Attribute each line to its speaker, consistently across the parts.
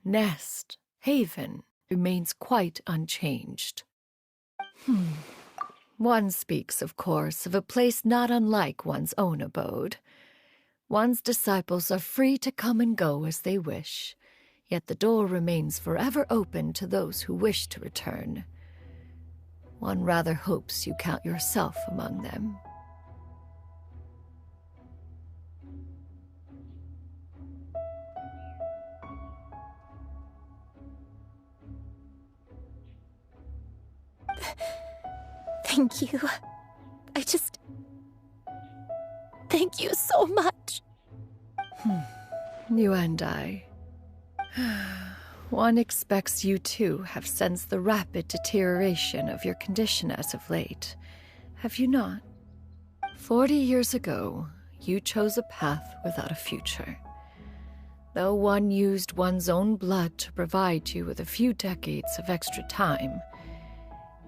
Speaker 1: nest, haven remains quite unchanged. One speaks, of course, of a place not unlike one's own abode. One's disciples are free to come and go as they wish, yet the door remains forever open to those who wish to return. One rather hopes you count yourself among them.
Speaker 2: Thank you. Thank you so much.
Speaker 1: You and I. One expects you too have sensed the rapid deterioration of your condition as of late, have you not? 40 years ago, you chose a path without a future. Though one used one's own blood to provide you with a few decades of extra time,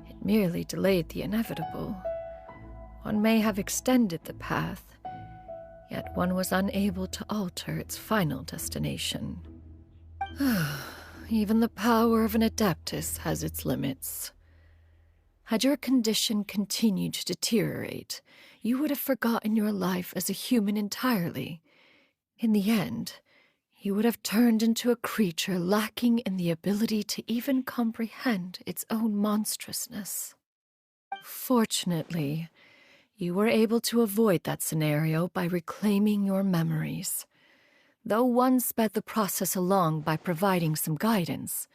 Speaker 1: it merely delayed the inevitable. One may have extended the path, yet one was unable to alter its final destination. Even the power of an adeptus has its limits. Had your condition continued to deteriorate, you would have forgotten your life as a human entirely. In the end, you would have turned into a creature lacking in the ability to even comprehend its own monstrousness. Fortunately, you were able to avoid that scenario by reclaiming your memories. Though one sped the process along by providing some guidance,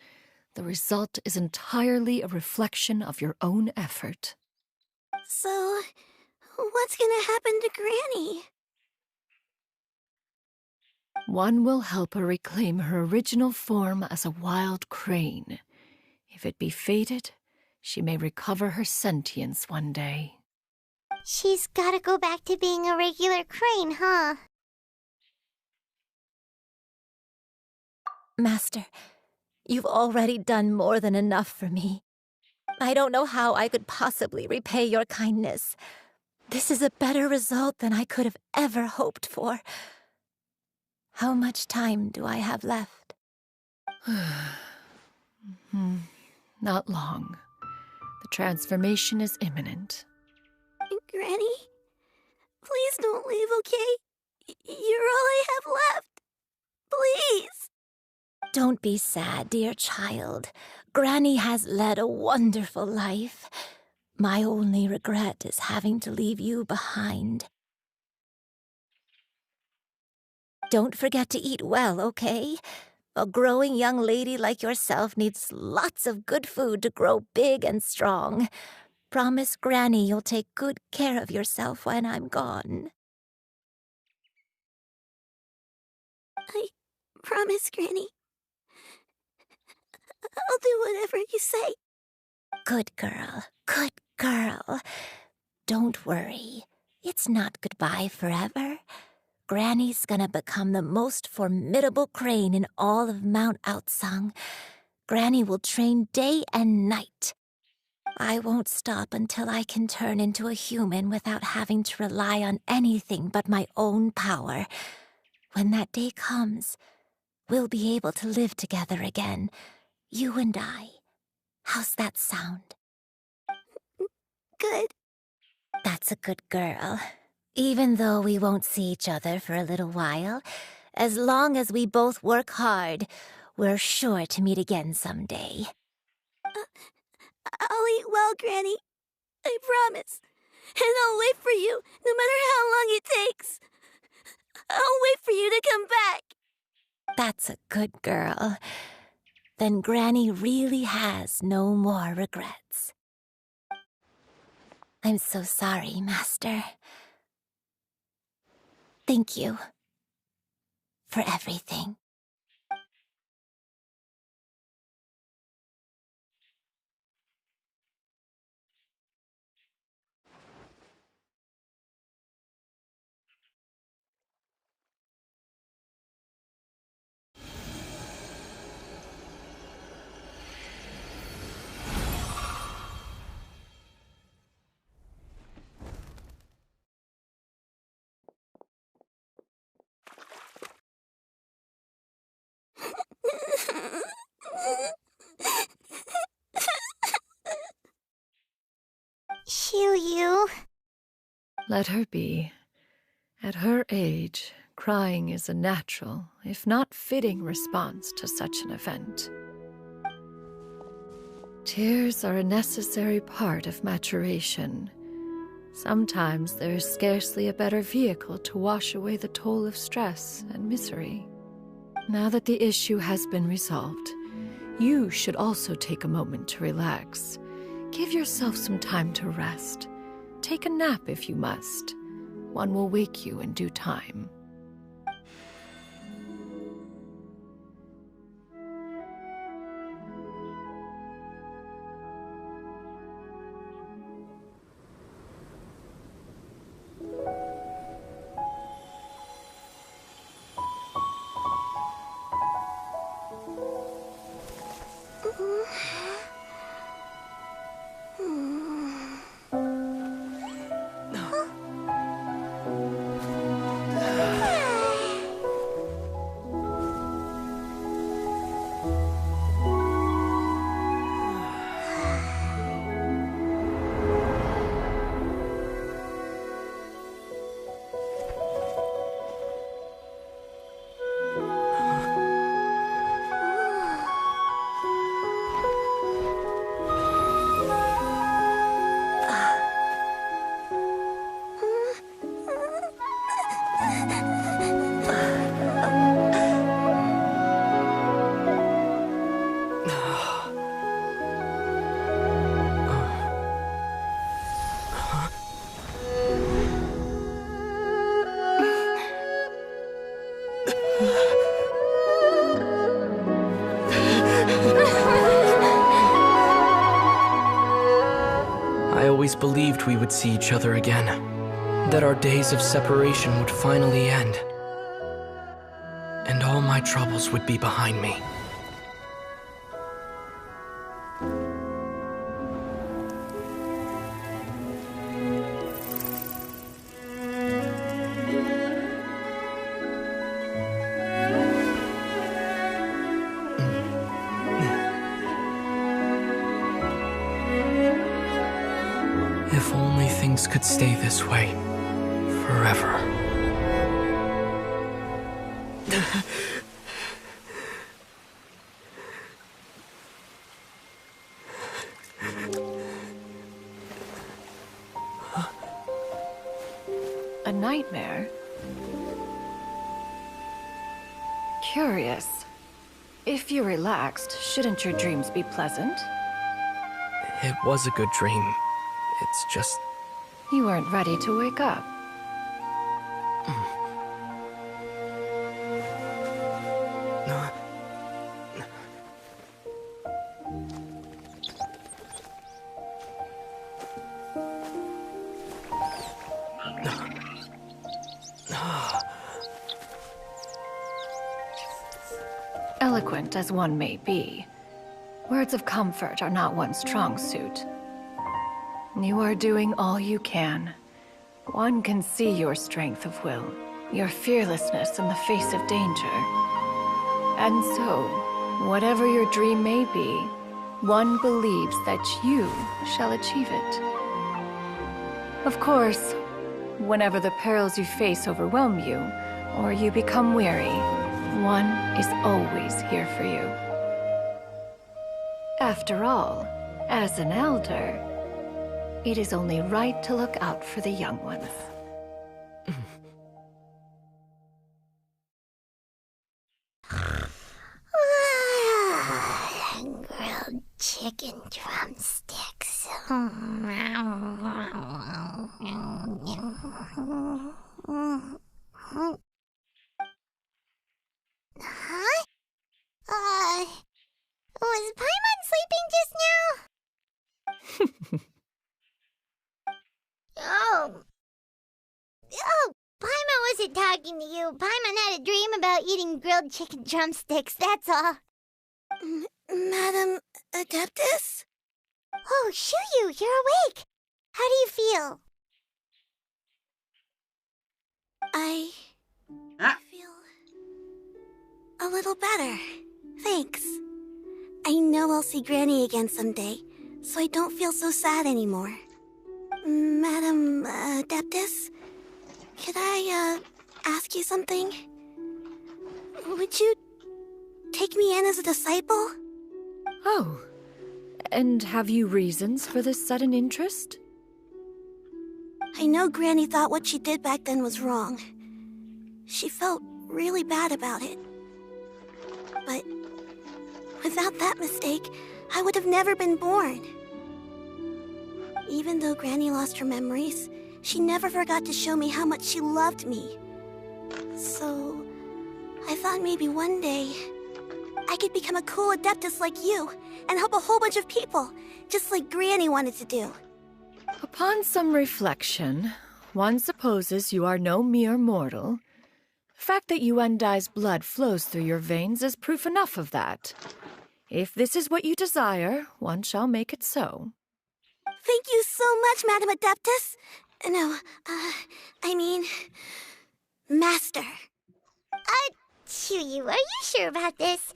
Speaker 1: the result is entirely a reflection of your own effort.
Speaker 2: So, what's gonna happen to Granny?
Speaker 1: One will help her reclaim her original form as a wild crane. If it be fated, she may recover her sentience one day.
Speaker 3: She's gotta go back to being a regular crane, huh?
Speaker 2: Master, you've already done more than enough for me. I don't know how I could possibly repay your kindness. This is a better result than I could have ever hoped for. How much time do I have left?
Speaker 1: Not long. The transformation is imminent.
Speaker 2: Granny, please don't leave, okay? You're all I have left. Please. Don't be sad, dear child. Granny has led a wonderful life. My only regret is having to leave you behind. Don't forget to eat well, okay? A growing young lady like yourself needs lots of good food to grow big and strong. Promise Granny you'll take good care of yourself when I'm gone. I promise, Granny. I'll do whatever you say. Good girl, good girl. Don't worry. It's not goodbye forever. Granny's gonna become the most formidable crane in all of Mount Outsung. Granny will train day and night. I won't stop until I can turn into a human without having to rely on anything but my own power. When that day comes, we'll be able to live together again, you and I. How's that sound? Good. That's a good girl. Even though we won't see each other for a little while, as long as we both work hard, we're sure to meet again someday. I'll eat well, Granny. I promise. And I'll wait for you, no matter how long it takes. I'll wait for you to come back. That's a good girl. Then Granny really has no more regrets. I'm so sorry, Master. Thank you for everything.
Speaker 1: Let her be. At her age, crying is a natural, if not fitting, response to such an event. Tears are a necessary part of maturation. Sometimes there is scarcely a better vehicle to wash away the toll of stress and misery. Now that the issue has been resolved, you should also take a moment to relax. Give yourself some time to rest. Take a nap if you must. One will wake you in due time.
Speaker 4: I always believed we would see each other again, that our days of separation would finally end, and all my troubles would be behind me. If only things could stay this way forever.
Speaker 1: A nightmare? Curious. If you're relaxed, shouldn't your dreams be pleasant?
Speaker 4: It was a good dream. It's just...
Speaker 1: You weren't ready to wake up. Eloquent as one may be, words of comfort are not one's strong suit. You are doing all you can. One can see your strength of will, your fearlessness in the face of danger. And so, whatever your dream may be, one believes that you shall achieve it. Of course, whenever the perils you face overwhelm you, or you become weary, one is always here for you. After all, as an elder, it is only right to look out for the young ones.
Speaker 3: Grilled chicken drumsticks. Huh? Was Paimon sleeping just now? Oh, Paimon wasn't talking to you. Paimon had a dream about eating grilled chicken drumsticks, that's all.
Speaker 5: Madam Adeptus?
Speaker 3: Oh, Xianyun, you're awake. How do you feel?
Speaker 5: I feel a little better. Thanks. I know I'll see Granny again someday, so I don't feel so sad anymore. Madam Adeptus, could I, ask you something? Would you take me in as a disciple?
Speaker 1: Oh, and have you reasons for this sudden interest?
Speaker 5: I know Granny thought what she did back then was wrong. She felt really bad about it. But without that mistake, I would have never been born. Even though Granny lost her memories, she never forgot to show me how much she loved me. So, I thought maybe one day I could become a cool Adeptus like you and help a whole bunch of people, just like Granny wanted to do.
Speaker 1: Upon some reflection, one supposes you are no mere mortal. The fact that Yuendai's blood flows through your veins is proof enough of that. If this is what you desire, one shall make it so.
Speaker 5: Thank you so much, Madam Adeptus. No, I mean, Master.
Speaker 3: Xianyun, are you sure about this?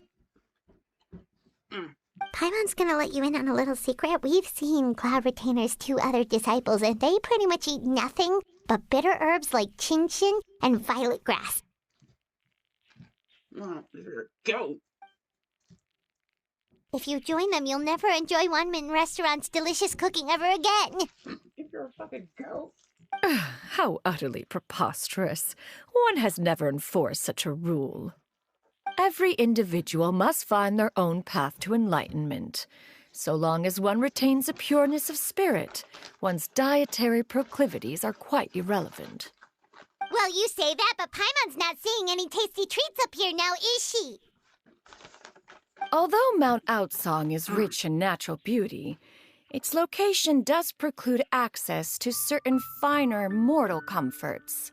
Speaker 3: Paimon's gonna let you in on a little secret. We've seen Cloud Retainer's 2 other disciples, and they pretty much eat nothing but bitter herbs like Genshin and violet grass.
Speaker 6: Go!
Speaker 3: If you join them, you'll never enjoy Wanmin Restaurant's delicious cooking ever again.
Speaker 6: If you're a fucking goat.
Speaker 1: How utterly preposterous. One has never enforced such a rule. Every individual must find their own path to enlightenment. So long as one retains a pureness of spirit, one's dietary proclivities are quite irrelevant.
Speaker 3: Well, you say that, but Paimon's not seeing any tasty treats up here now, is she?
Speaker 1: Although Mount Outsong is rich in natural beauty, its location does preclude access to certain finer mortal comforts.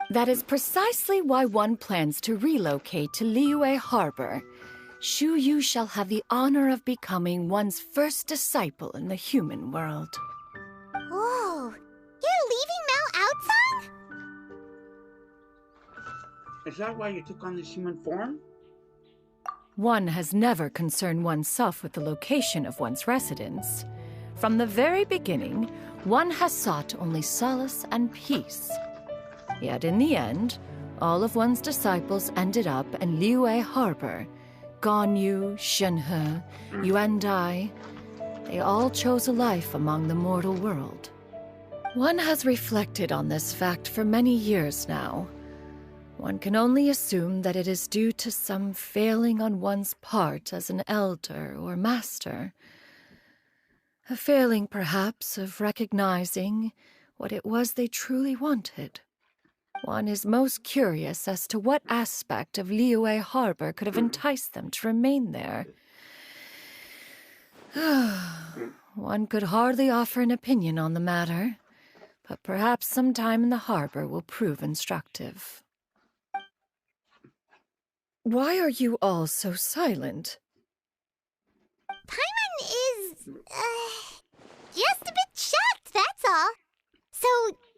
Speaker 1: That is precisely why one plans to relocate to Liyue Harbor. Shu Yu shall have the honor of becoming one's first disciple in the human world.
Speaker 3: Whoa, you're leaving Mount Outsong?
Speaker 6: Is that why you took on this human form?
Speaker 1: One has never concerned oneself with the location of one's residence. From the very beginning, one has sought only solace and peace. Yet in the end, all of one's disciples ended up in Liyue Harbor. Ganyu, Shenhe, Yuendai, they all chose a life among the mortal world. One has reflected on this fact for many years now. One can only assume that it is due to some failing on one's part as an elder or master. A failing, perhaps, of recognizing what it was they truly wanted. One is most curious as to what aspect of Liyue Harbor could have enticed them to remain there. One could hardly offer an opinion on the matter, but perhaps some time in the harbor will prove instructive. Why are you all so silent?
Speaker 3: Paimon is, just a bit shocked, that's all. So,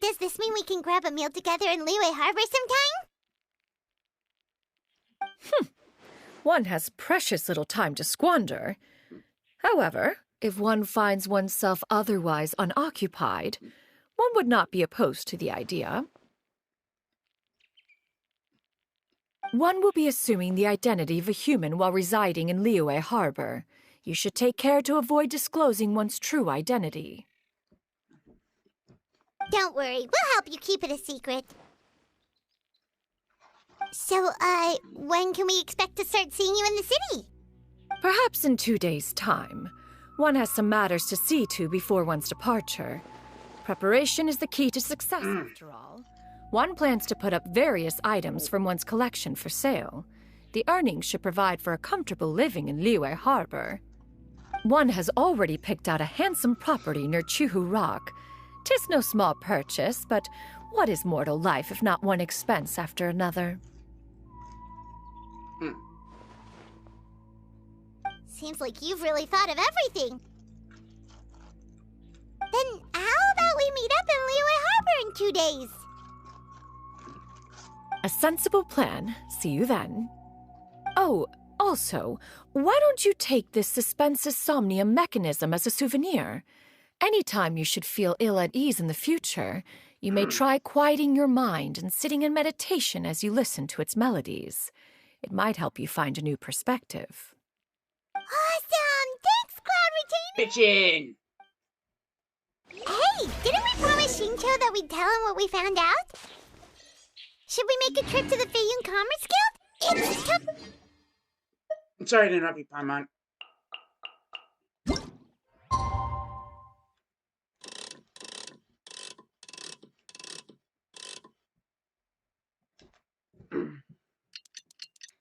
Speaker 3: does this mean we can grab a meal together in Liyue Harbor sometime?
Speaker 1: One has precious little time to squander. However, if one finds oneself otherwise unoccupied, one would not be opposed to the idea. One will be assuming the identity of a human while residing in Liyue Harbor. You should take care to avoid disclosing one's true identity.
Speaker 3: Don't worry, we'll help you keep it a secret. So, when can we expect to start seeing you in the city?
Speaker 1: Perhaps in 2 days' time. One has some matters to see to before one's departure. Preparation is the key to success, after all. One plans to put up various items from one's collection for sale. The earnings should provide for a comfortable living in Liyue Harbor. One has already picked out a handsome property near Chuhu Rock. 'Tis no small purchase, but what is mortal life if not one expense after another?
Speaker 3: Seems like you've really thought of everything. Then how about we meet up in Liyue Harbor in 2 days?
Speaker 1: A sensible plan. See you then. Oh, also, why don't you take this suspense somnium mechanism as a souvenir? Anytime you should feel ill at ease in the future, you may try quieting your mind and sitting in meditation as you listen to its melodies. It might help you find a new perspective.
Speaker 3: Awesome! Thanks, Cloud
Speaker 6: Bitchin'!
Speaker 3: Retainer! Hey, didn't we promise Shincho that we'd tell him what we found out? Should we make a trip to the Xianyun Commerce Guild? It's tough.
Speaker 6: I'm sorry to interrupt you, Paimon.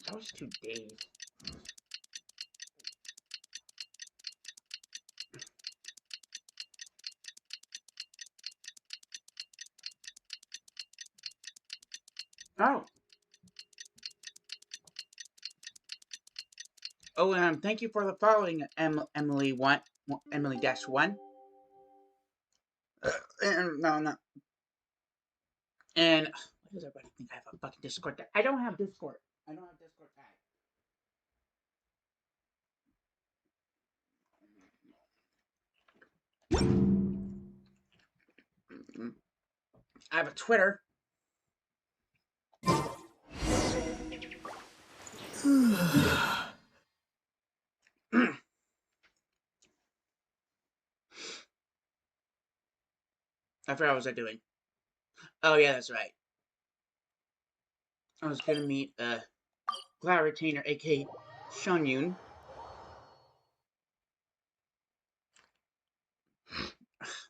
Speaker 6: That was 2 days. Oh. Oh, thank you for the following, Emily-1. Emily-1. No. And what does everybody think? I have a fucking Discord tag. I don't have Discord. I don't have Discord tag. I have a Twitter. I forgot what was I doing. Oh yeah, that's right. I was gonna meet Cloud Retainer, aka Xianyun.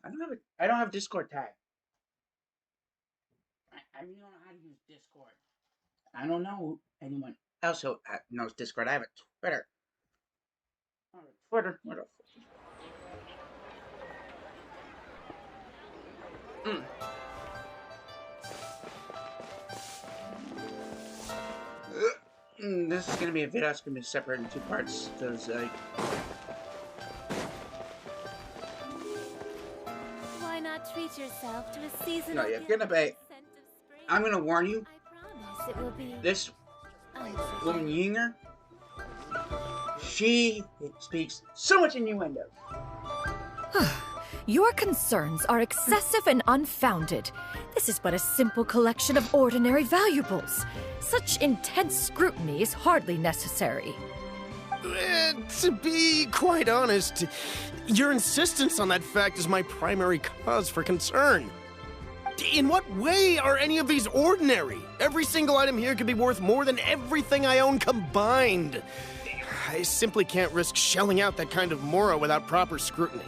Speaker 6: I don't have a Discord tag. I really don't know how to use Discord. I don't know anyone else who knows Discord. I have a Twitter. What the This is gonna be a video that's gonna be separated in 2 parts because
Speaker 7: Why not treat yourself to a season
Speaker 6: no, you're gonna be. I'm gonna warn you.
Speaker 7: I promise it will be
Speaker 6: This woman Yinger, she speaks so much innuendo.
Speaker 1: Your concerns are excessive and unfounded. This is but a simple collection of ordinary valuables. Such intense scrutiny is hardly necessary.
Speaker 8: To be quite honest, your insistence on that fact is my primary cause for concern. In what way are any of these ordinary? Every single item here could be worth more than everything I own combined. I simply can't risk shelling out that kind of mora without proper scrutiny.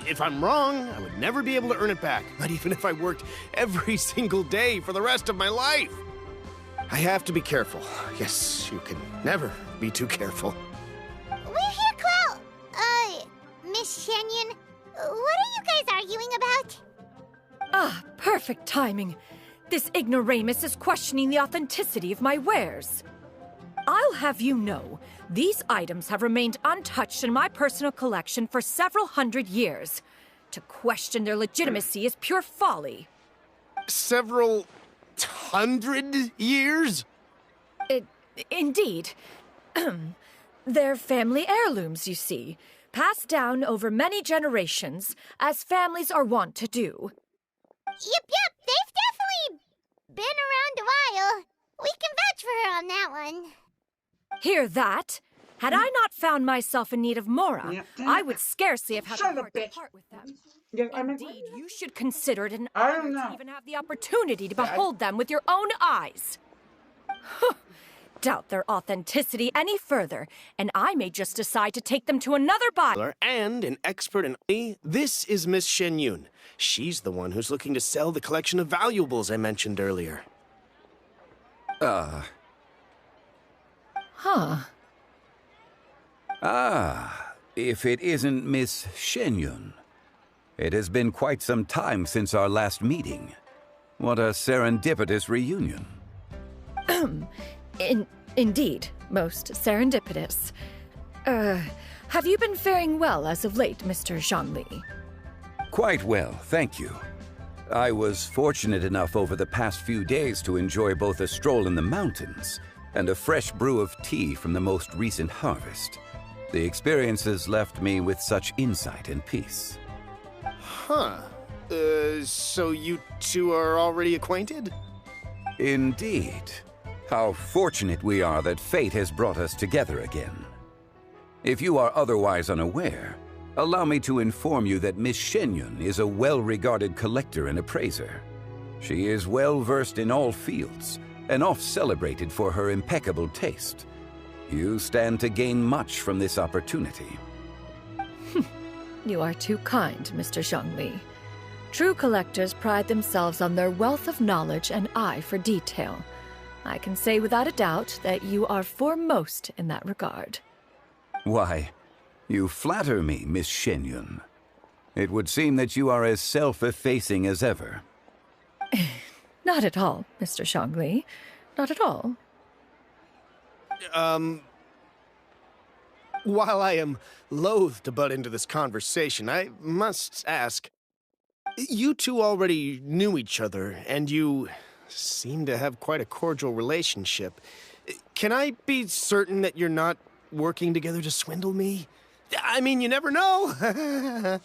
Speaker 8: If I'm wrong, I would never be able to earn it back, not even if I worked every single day for the rest of my life. I have to be careful. Yes, you can never be too careful.
Speaker 3: We're here, Cloud. Miss Xianyun, what are you guys arguing about?
Speaker 1: Ah, perfect timing. This ignoramus is questioning the authenticity of my wares. I'll have you know, these items have remained untouched in my personal collection for several hundred years. To question their legitimacy is pure folly.
Speaker 8: Several hundred years?
Speaker 1: Indeed. They're family heirlooms, you see, passed down over many generations, as families are wont to do.
Speaker 3: Yep, they've definitely been around a while. We can vouch for her on that one.
Speaker 1: Hear that? Had I not found myself in need of mora, I would scarcely have had the heart to part with them.
Speaker 6: Yeah,
Speaker 1: Indeed, you should consider it an
Speaker 6: I don't
Speaker 1: honor
Speaker 6: know.
Speaker 1: to even have the opportunity to behold them with your own eyes. Doubt their authenticity any further, and I may just decide to take them to another buyer.
Speaker 8: And an expert in... This is Miss Xianyun. She's the one who's looking to sell the collection of valuables I mentioned earlier.
Speaker 1: Huh.
Speaker 9: Ah, if it isn't Miss Xianyun. It has been quite some time since our last meeting. What a serendipitous reunion.
Speaker 1: Indeed, most serendipitous. Have you been faring well as of late, Mr. Zhongli?
Speaker 9: Quite well, thank you. I was fortunate enough over the past few days to enjoy both a stroll in the mountains and a fresh brew of tea from the most recent harvest. The experiences left me with such insight and peace.
Speaker 8: Huh. So you two are already acquainted?
Speaker 9: Indeed. How fortunate we are that fate has brought us together again. If you are otherwise unaware, allow me to inform you that Miss Xianyun is a well-regarded collector and appraiser. She is well-versed in all fields, and oft-celebrated for her impeccable taste. You stand to gain much from this opportunity.
Speaker 1: You are too kind, Mr. Zhongli. True collectors pride themselves on their wealth of knowledge and eye for detail. I can say without a doubt that you are foremost in that regard.
Speaker 9: Why, you flatter me, Miss Xianyun. It would seem that you are as self-effacing as ever.
Speaker 1: Not at all, Mr. Zhongli. Not at all.
Speaker 8: While I am loath to butt into this conversation, I must ask, you two already knew each other, and you seem to have quite a cordial relationship. Can I be certain that you're not working together to swindle me? I mean, you never know.
Speaker 1: Ha!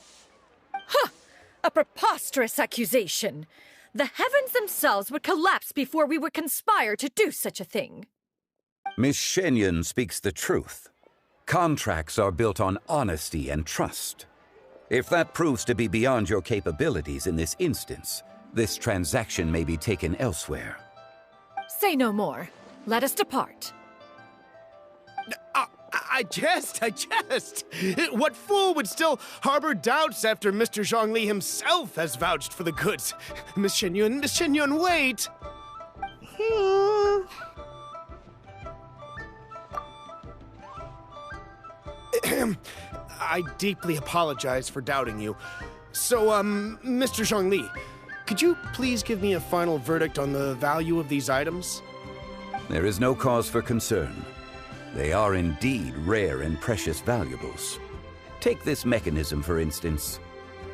Speaker 1: A preposterous accusation. The heavens themselves would collapse before we would conspire to do such a thing.
Speaker 9: Miss Xianyun speaks the truth. Contracts are built on honesty and trust. If that proves to be beyond your capabilities in this instance, this transaction may be taken elsewhere.
Speaker 1: Say no more. Let us depart.
Speaker 8: I jest. What fool would still harbor doubts after Mr. Zhongli himself has vouched for the goods? Miss Xianyun, wait! I deeply apologize for doubting you. So, Mr. Zhongli, could you please give me a final verdict on the value of these items?
Speaker 9: There is no cause for concern. They are indeed rare and precious valuables. Take this mechanism, for instance.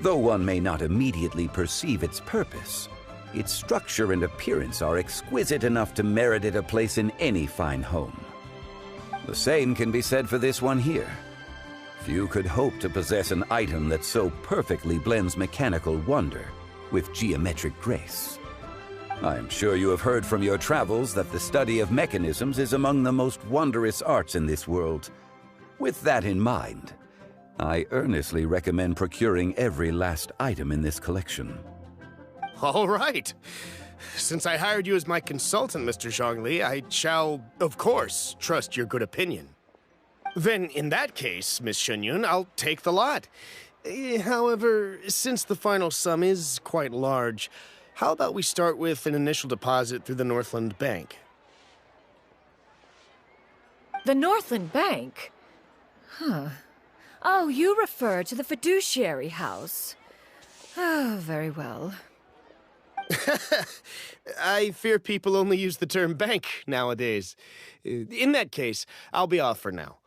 Speaker 9: Though one may not immediately perceive its purpose, its structure and appearance are exquisite enough to merit it a place in any fine home. The same can be said for this one here. Few could hope to possess an item that so perfectly blends mechanical wonder with geometric grace. I am sure you have heard from your travels that the study of mechanisms is among the most wondrous arts in this world. With that in mind, I earnestly recommend procuring every last item in this collection.
Speaker 8: All right. Since I hired you as my consultant, Mr. Zhongli, I shall, of course, trust your good opinion. Then, in that case, Miss Xianyun, I'll take the lot. However, since the final sum is quite large, how about we start with an initial deposit through the Northland Bank?
Speaker 1: The Northland Bank? Huh. Oh, you refer to the fiduciary house. Oh, very well.
Speaker 8: I fear people only use the term bank nowadays. In that case, I'll be off for now.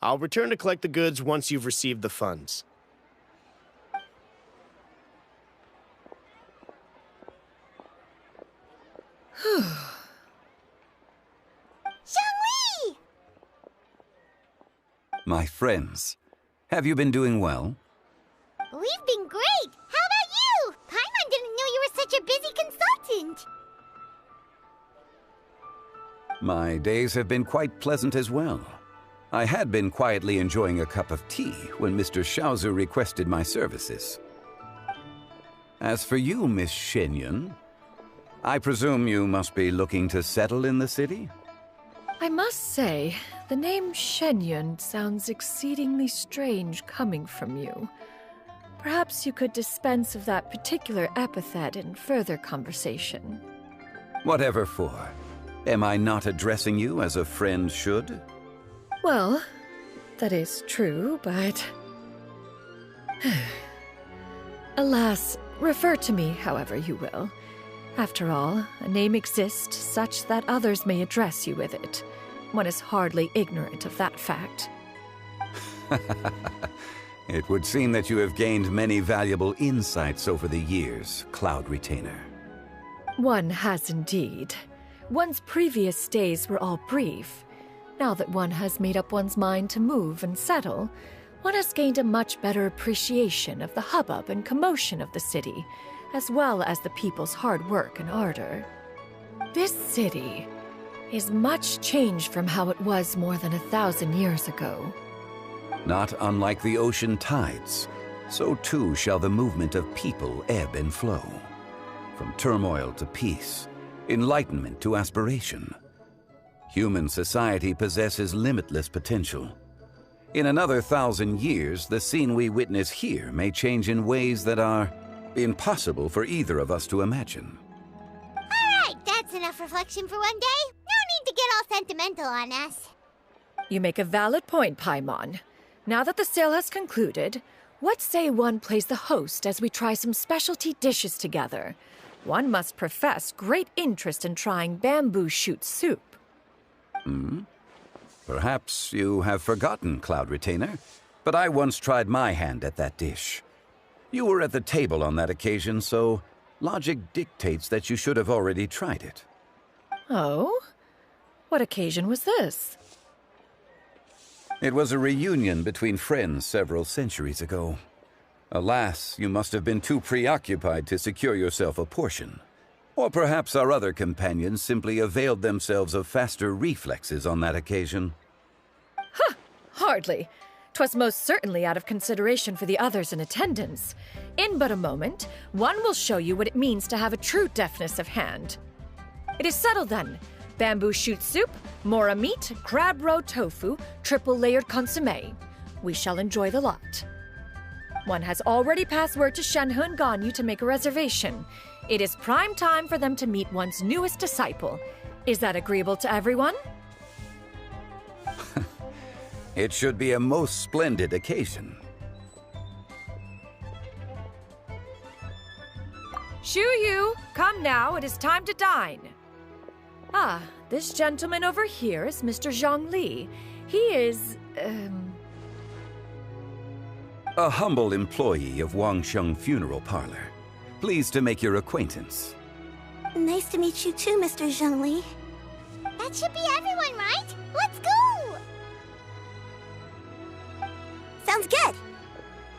Speaker 8: I'll return to collect the goods once you've received the funds.
Speaker 3: Xiangli!
Speaker 9: My friends, have you been doing well?
Speaker 3: We've been great! How about you? Paimon didn't know you were such a busy consultant!
Speaker 9: My days have been quite pleasant as well. I had been quietly enjoying a cup of tea when Mr. Xiaozu requested my services. As for you, Miss Xianyun, I presume you must be looking to settle in the city?
Speaker 1: I must say, the name Xianyun sounds exceedingly strange coming from you. Perhaps you could dispense of that particular epithet in further conversation.
Speaker 9: Whatever for. Am I not addressing you as a friend should?
Speaker 1: Well, that is true, but... Alas, refer to me however you will. After all, a name exists such that others may address you with it. One is hardly ignorant of that fact.
Speaker 9: It would seem that you have gained many valuable insights over the years, Cloud Retainer.
Speaker 1: One has indeed. One's previous days were all brief. Now that one has made up one's mind to move and settle, one has gained a much better appreciation of the hubbub and commotion of the city, as well as the people's hard work and ardor. This city is much changed from how it was more than 1,000 years ago.
Speaker 9: Not unlike the ocean tides, so too shall the movement of people ebb and flow. From turmoil to peace, enlightenment to aspiration. Human society possesses limitless potential. In another 1,000 years, the scene we witness here may change in ways that are impossible for either of us to imagine.
Speaker 3: Alright, that's enough reflection for one day. No need to get all sentimental on us.
Speaker 1: You make a valid point, Paimon. Now that the sale has concluded, what say one plays the host as we try some specialty dishes together? One must profess great interest in trying bamboo shoot soup.
Speaker 9: Perhaps you have forgotten, Cloud Retainer, but I once tried my hand at that dish. You were at the table on that occasion, so logic dictates that you should have already tried it.
Speaker 1: Oh? What occasion was this?
Speaker 9: It was a reunion between friends several centuries ago. Alas, you must have been too preoccupied to secure yourself a portion. Or perhaps our other companions simply availed themselves of faster reflexes on that occasion.
Speaker 1: Hardly. 'Twas most certainly out of consideration for the others in attendance. In but a moment, one will show you what it means to have a true deftness of hand. It is settled then. Bamboo shoot soup, mora meat, crab roe tofu, triple-layered consommé. We shall enjoy the lot. One has already passed word to Xianyun and Ganyu to make a reservation. It is prime time for them to meet one's newest disciple. Is that agreeable to everyone?
Speaker 9: It should be a most splendid occasion.
Speaker 1: Xianyun, come now, it is time to dine. Ah, this gentleman over here is Mr. Zhongli. He is,
Speaker 9: A humble employee of Wangsheng Funeral Parlor. Pleased to make your acquaintance.
Speaker 5: Nice to meet you too, Mr. Zhongli.
Speaker 3: That should be everyone, right? Let's go!
Speaker 5: Sounds good!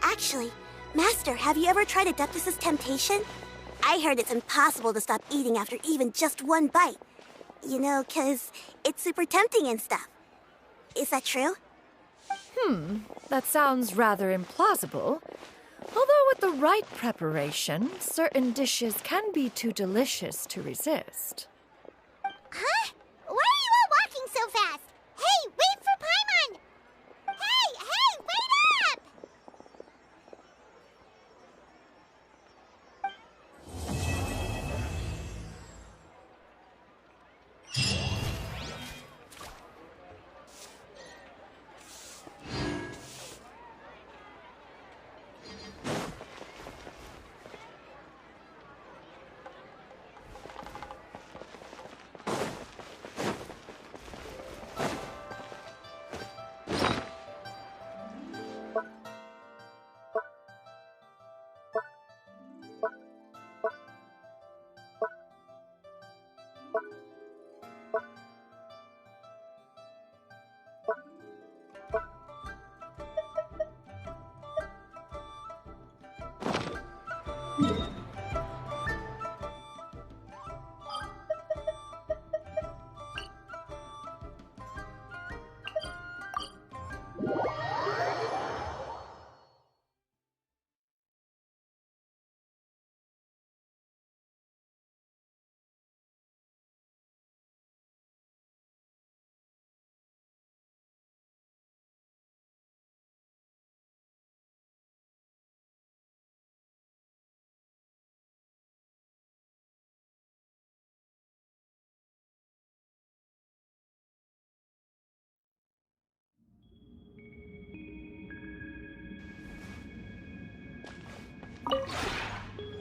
Speaker 5: Actually, Master, have you ever tried Adeptus' temptation? I heard it's impossible to stop eating after even just one bite. You know, 'cause it's super tempting and stuff. Is that true?
Speaker 1: That sounds rather implausible. Although with the right preparation, certain dishes can be too delicious to resist.
Speaker 3: Huh? Why are you all walking so fast? Hey, wait for Paimon! Hey, wait up!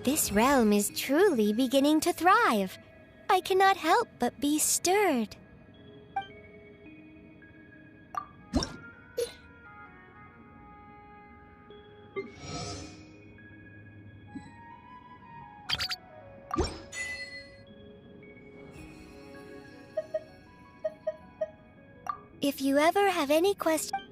Speaker 2: This realm is truly beginning to thrive. I cannot help but be stirred. If you ever have any questions...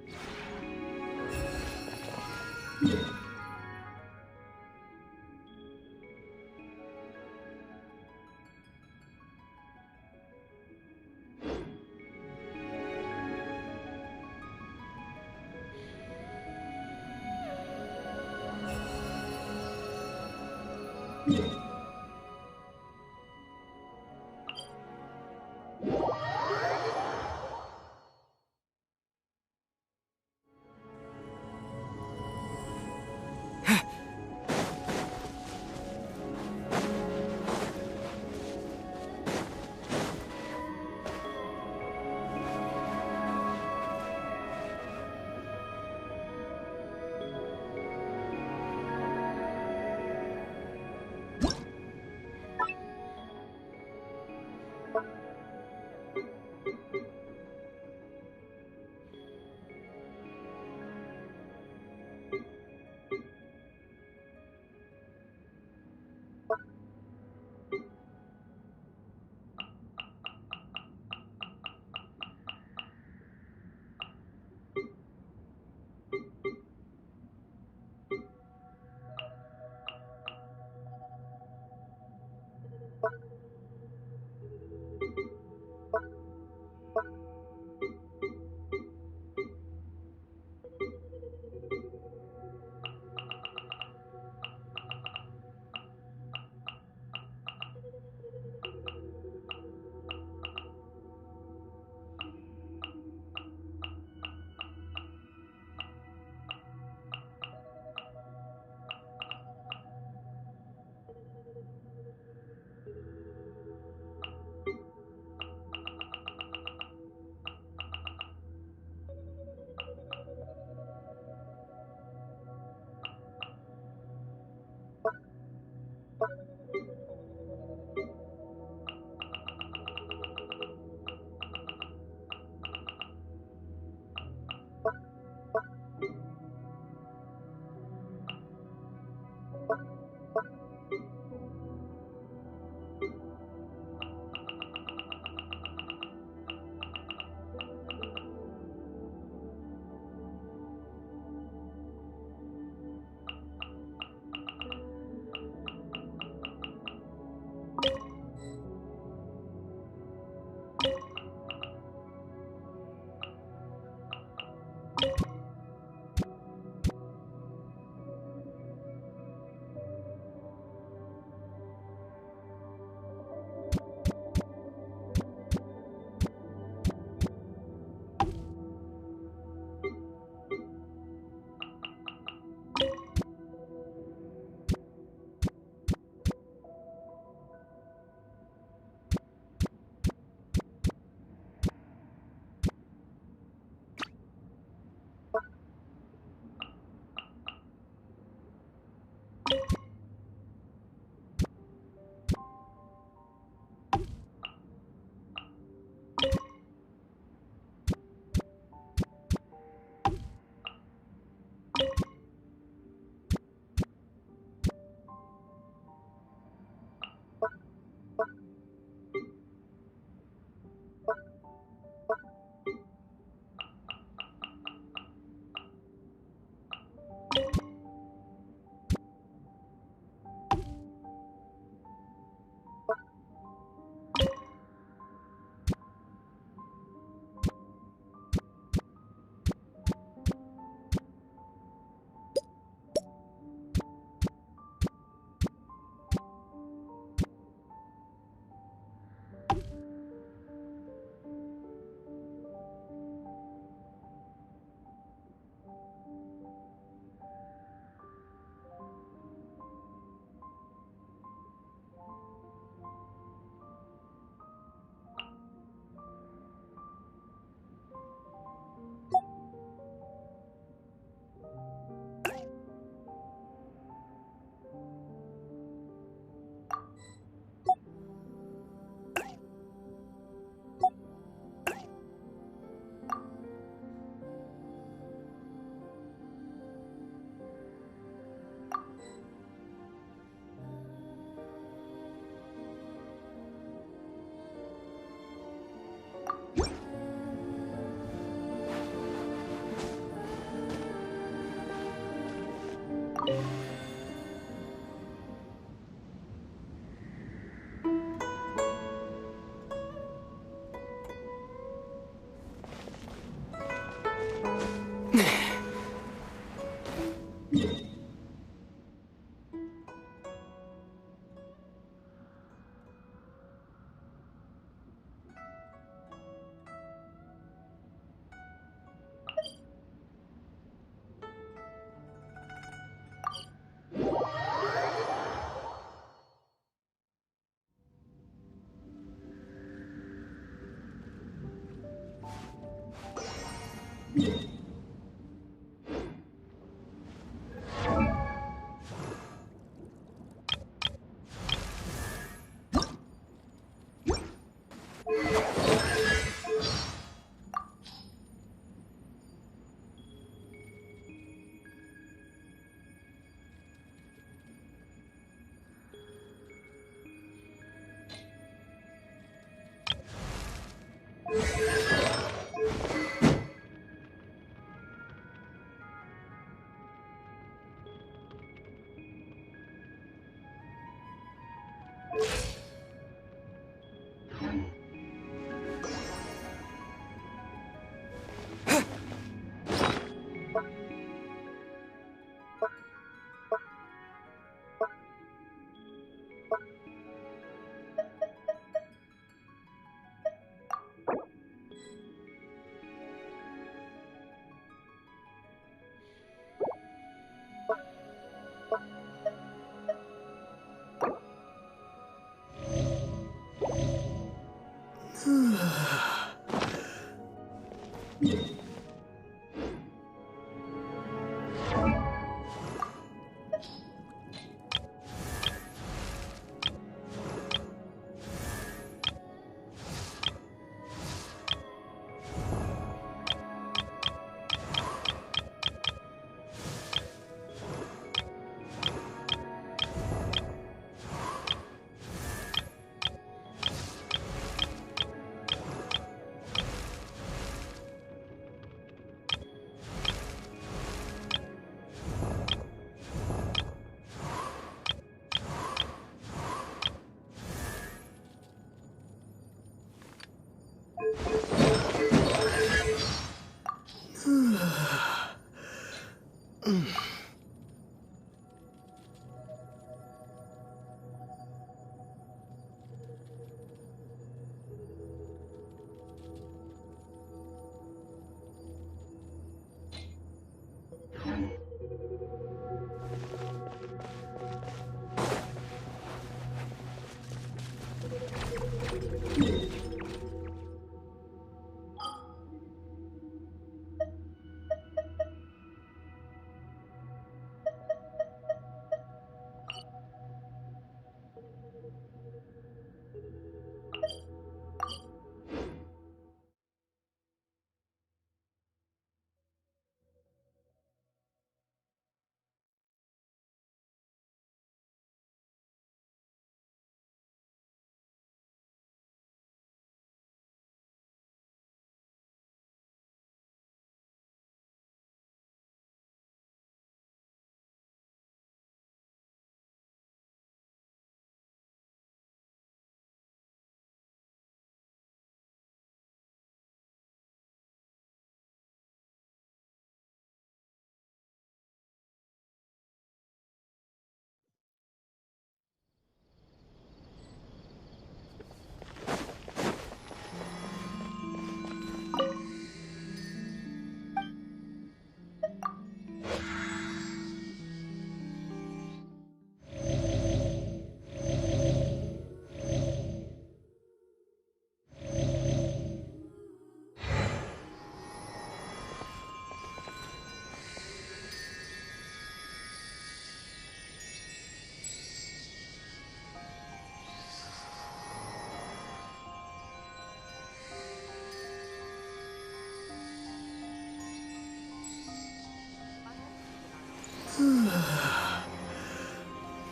Speaker 3: Tomorrow as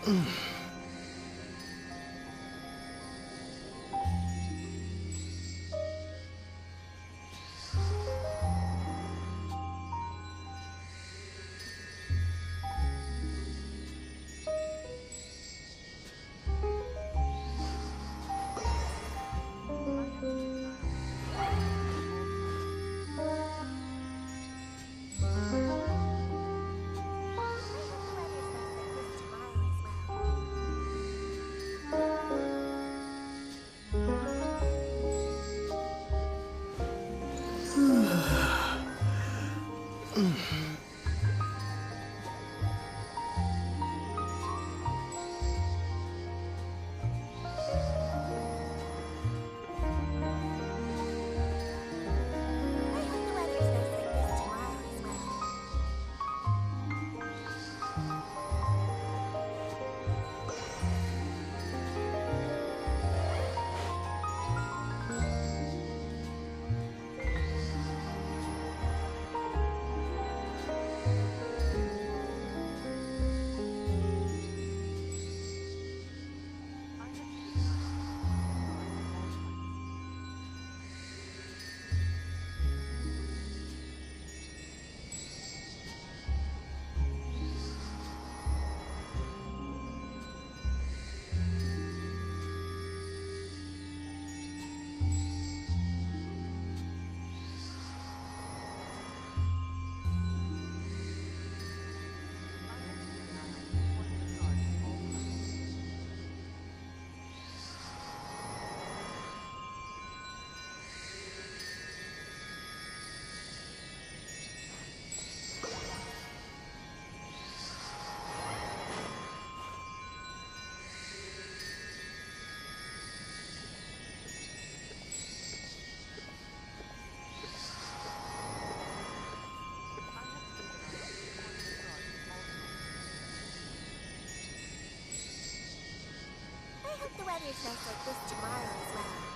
Speaker 3: well.
Speaker 5: the weather's nice like this tomorrow as well.